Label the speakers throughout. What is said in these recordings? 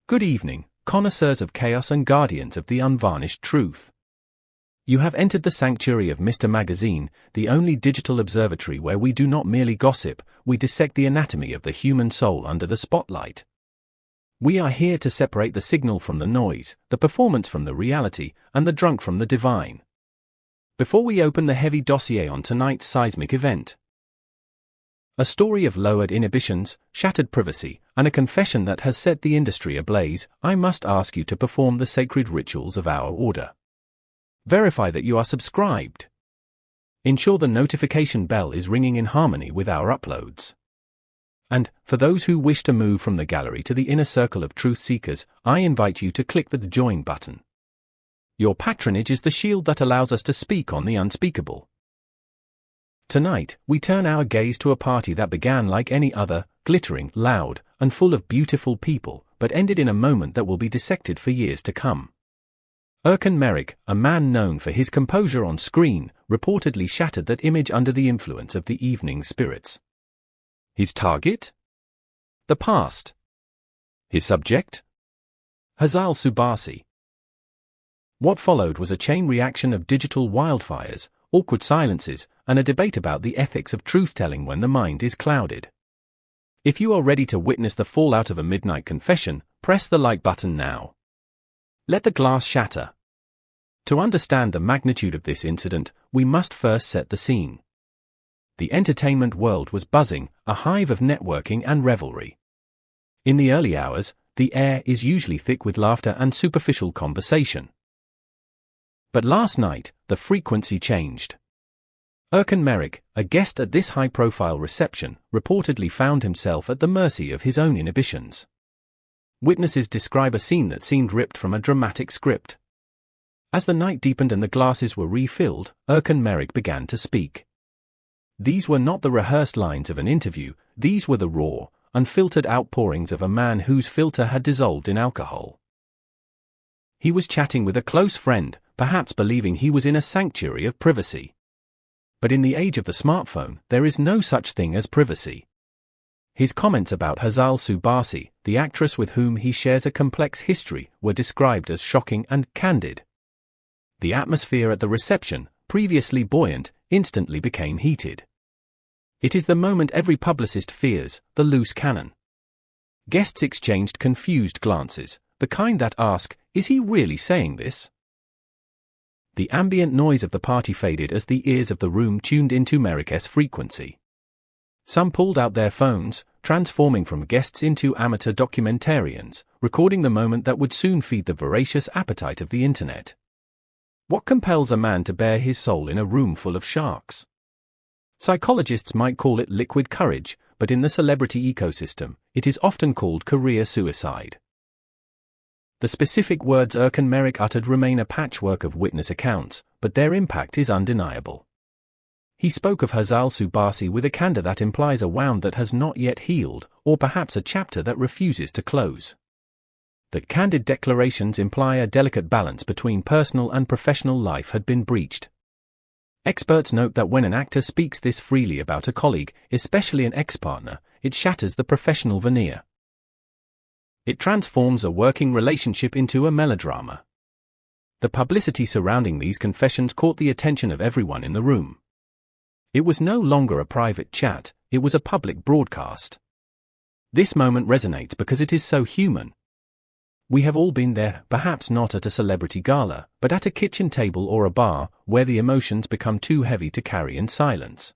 Speaker 1: Good evening, connoisseurs of chaos and guardians of the unvarnished truth. You have entered the sanctuary of Mr. Magazine, the only digital observatory where we do not merely gossip, we dissect the anatomy of the human soul under the spotlight. We are here to separate the signal from the noise, the performance from the reality, and the drunk from the divine. Before we open the heavy dossier on tonight's seismic event, a story of lowered inhibitions, shattered privacy, and a confession that has set the industry ablaze, I must ask you to perform the sacred rituals of our order. Verify that you are subscribed. Ensure the notification bell is ringing in harmony with our uploads. And, for those who wish to move from the gallery to the inner circle of truth seekers, I invite you to click the join button. Your patronage is the shield that allows us to speak on the unspeakable. Tonight, we turn our gaze to a party that began like any other, glittering, loud, and full of beautiful people, but ended in a moment that will be dissected for years to come. Erkan Meriç, a man known for his composure on screen, reportedly shattered that image under the influence of the evening's spirits. His target? The past. His subject? Hazal Subaşı. What followed was a chain reaction of digital wildfires, awkward silences, and a debate about the ethics of truth-telling when the mind is clouded. If you are ready to witness the fallout of a midnight confession, press the like button now. Let the glass shatter. To understand the magnitude of this incident, we must first set the scene. The entertainment world was buzzing, a hive of networking and revelry. In the early hours, the air is usually thick with laughter and superficial conversation. But last night, the frequency changed. Erkan Meriç, a guest at this high-profile reception, reportedly found himself at the mercy of his own inhibitions. Witnesses describe a scene that seemed ripped from a dramatic script. As the night deepened and the glasses were refilled, Erkan Meriç began to speak. These were not the rehearsed lines of an interview, these were the raw, unfiltered outpourings of a man whose filter had dissolved in alcohol. He was chatting with a close friend, perhaps believing he was in a sanctuary of privacy. But in the age of the smartphone, there is no such thing as privacy. His comments about Hazal Subaşı, the actress with whom he shares a complex history, were described as shocking and candid. The atmosphere at the reception, previously buoyant, instantly became heated. It is the moment every publicist fears, the loose cannon. Guests exchanged confused glances, the kind that ask, is he really saying this? The ambient noise of the party faded as the ears of the room tuned into Meriç's frequency. Some pulled out their phones, transforming from guests into amateur documentarians, recording the moment that would soon feed the voracious appetite of the internet. What compels a man to bare his soul in a room full of sharks? Psychologists might call it liquid courage, but in the celebrity ecosystem, it is often called career suicide. The specific words Erkan Meriç uttered remain a patchwork of witness accounts, but their impact is undeniable. He spoke of Hazal Subaşı with a candor that implies a wound that has not yet healed, or perhaps a chapter that refuses to close. The candid declarations imply a delicate balance between personal and professional life had been breached. Experts note that when an actor speaks this freely about a colleague, especially an ex-partner, it shatters the professional veneer. It transforms a working relationship into a melodrama. The publicity surrounding these confessions caught the attention of everyone in the room. It was no longer a private chat, it was a public broadcast. This moment resonates because it is so human. We have all been there, perhaps not at a celebrity gala, but at a kitchen table or a bar, where the emotions become too heavy to carry in silence.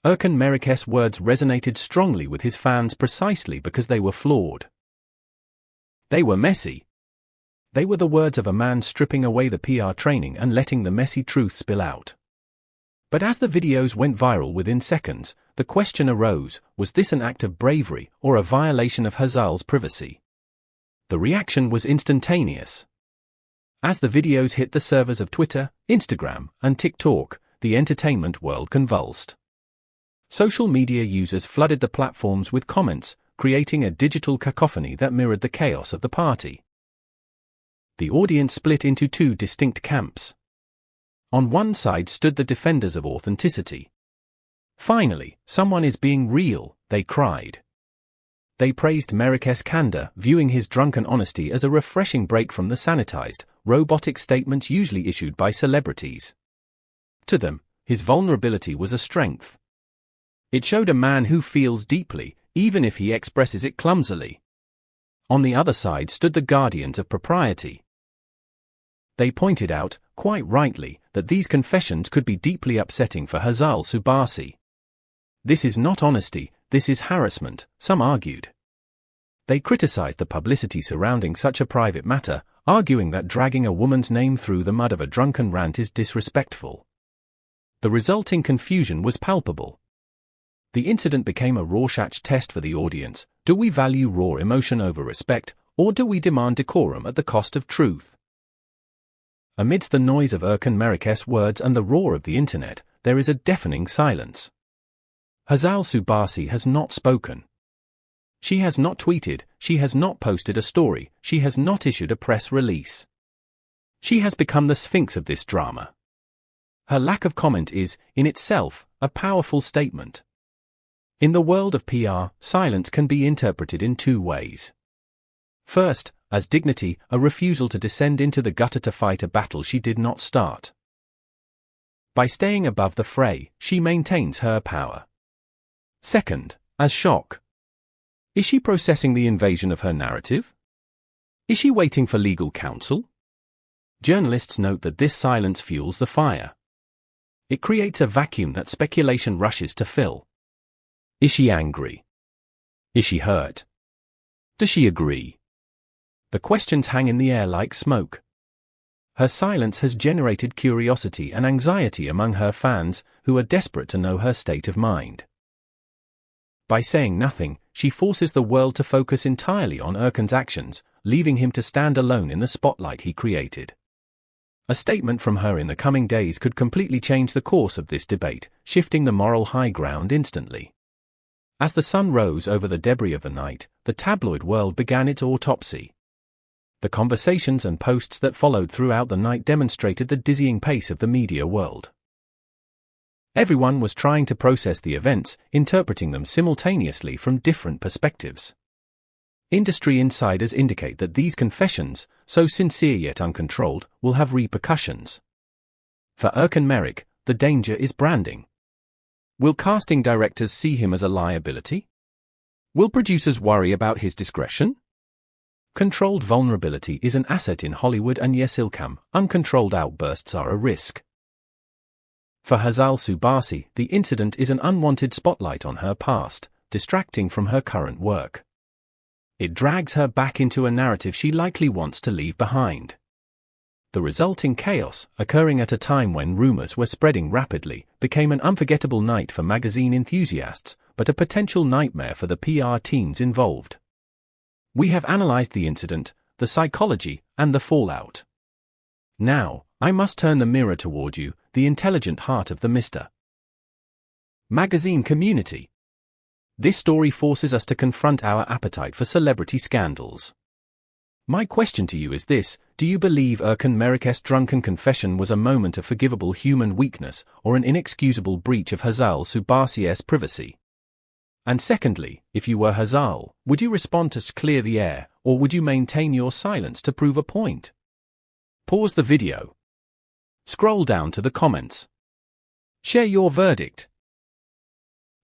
Speaker 1: Erkan Meriç's words resonated strongly with his fans precisely because they were flawed. They were messy. They were the words of a man stripping away the PR training and letting the messy truth spill out. But as the videos went viral within seconds, the question arose, was this an act of bravery or a violation of Hazal's privacy? The reaction was instantaneous. As the videos hit the servers of Twitter, Instagram, and TikTok, the entertainment world convulsed. Social media users flooded the platforms with comments, creating a digital cacophony that mirrored the chaos of the party. The audience split into two distinct camps. On one side stood the defenders of authenticity. Finally, someone is being real, they cried. They praised Meriç's candor, viewing his drunken honesty as a refreshing break from the sanitized, robotic statements usually issued by celebrities. To them, his vulnerability was a strength. It showed a man who feels deeply, even if he expresses it clumsily. On the other side stood the guardians of propriety. They pointed out, quite rightly, that these confessions could be deeply upsetting for Hazal Subaşı. This is not honesty, this is harassment, some argued. They criticized the publicity surrounding such a private matter, arguing that dragging a woman's name through the mud of a drunken rant is disrespectful. The resulting confusion was palpable. The incident became a Rorschach test for the audience. Do we value raw emotion over respect, or do we demand decorum at the cost of truth? Amidst the noise of Erkan Meriç's words and the roar of the internet, there is a deafening silence. Hazal Subaşı has not spoken. She has not tweeted, she has not posted a story, she has not issued a press release. She has become the sphinx of this drama. Her lack of comment is, in itself, a powerful statement. In the world of PR, silence can be interpreted in two ways. First, as dignity, a refusal to descend into the gutter to fight a battle she did not start. By staying above the fray, she maintains her power. Second, as shock. Is she processing the invasion of her narrative? Is she waiting for legal counsel? Journalists note that this silence fuels the fire. It creates a vacuum that speculation rushes to fill. Is she angry? Is she hurt? Does she agree? The questions hang in the air like smoke. Her silence has generated curiosity and anxiety among her fans, who are desperate to know her state of mind. By saying nothing, she forces the world to focus entirely on Erkan's actions, leaving him to stand alone in the spotlight he created. A statement from her in the coming days could completely change the course of this debate, shifting the moral high ground instantly. As the sun rose over the debris of the night, the tabloid world began its autopsy. The conversations and posts that followed throughout the night demonstrated the dizzying pace of the media world. Everyone was trying to process the events, interpreting them simultaneously from different perspectives. Industry insiders indicate that these confessions, so sincere yet uncontrolled, will have repercussions. For Erkan Meriç, the danger is branding. Will casting directors see him as a liability? Will producers worry about his discretion? Controlled vulnerability is an asset in Hollywood, and Yeşilçam, uncontrolled outbursts are a risk. For Hazal Subaşı, the incident is an unwanted spotlight on her past, distracting from her current work. It drags her back into a narrative she likely wants to leave behind. The resulting chaos, occurring at a time when rumors were spreading rapidly, became an unforgettable night for magazine enthusiasts, but a potential nightmare for the PR teams involved. We have analyzed the incident, the psychology, and the fallout. Now, I must turn the mirror toward you, the intelligent heart of the Mr. Magazine community. This story forces us to confront our appetite for celebrity scandals. My question to you is this: do you believe Erkan Meriç's drunken confession was a moment of forgivable human weakness, or an inexcusable breach of Hazal Subaşı's privacy? And secondly, if you were Hazal, would you respond to clear the air, or would you maintain your silence to prove a point? Pause the video. Scroll down to the comments. Share your verdict.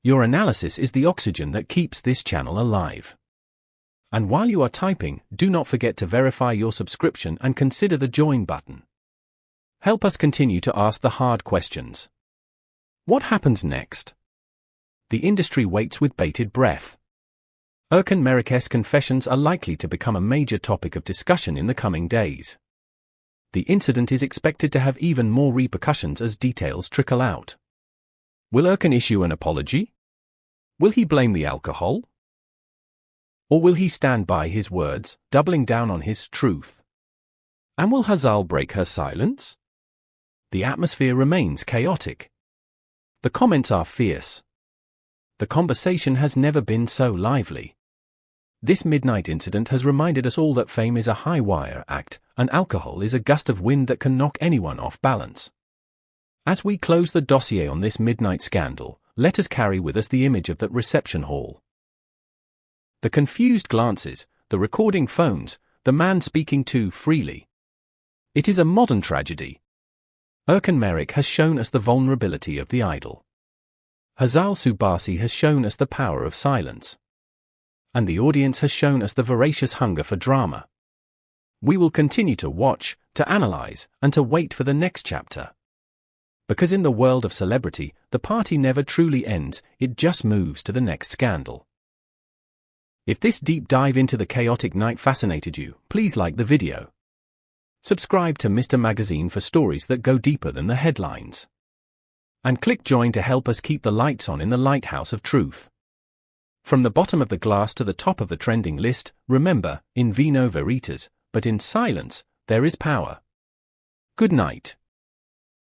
Speaker 1: Your analysis is the oxygen that keeps this channel alive. And while you are typing, do not forget to verify your subscription and consider the join button. Help us continue to ask the hard questions. What happens next? The industry waits with bated breath. Erkan Meriç's confessions are likely to become a major topic of discussion in the coming days. The incident is expected to have even more repercussions as details trickle out. Will Erkan issue an apology? Will he blame the alcohol? Or will he stand by his words, doubling down on his truth? And will Hazal break her silence? The atmosphere remains chaotic. The comments are fierce. The conversation has never been so lively. This midnight incident has reminded us all that fame is a high-wire act, and alcohol is a gust of wind that can knock anyone off balance. As we close the dossier on this midnight scandal, let us carry with us the image of that reception hall. The confused glances, the recording phones, the man speaking too freely. It is a modern tragedy. Erkan Meriç has shown us the vulnerability of the idol. Hazal Subaşı has shown us the power of silence. And the audience has shown us the voracious hunger for drama. We will continue to watch, to analyze, and to wait for the next chapter. Because in the world of celebrity, the party never truly ends, it just moves to the next scandal. If this deep dive into the chaotic night fascinated you, please like the video. Subscribe to Mr. Magazine for stories that go deeper than the headlines. And click join to help us keep the lights on in the lighthouse of truth. From the bottom of the glass to the top of the trending list, remember, in vino veritas, but in silence, there is power. Good night.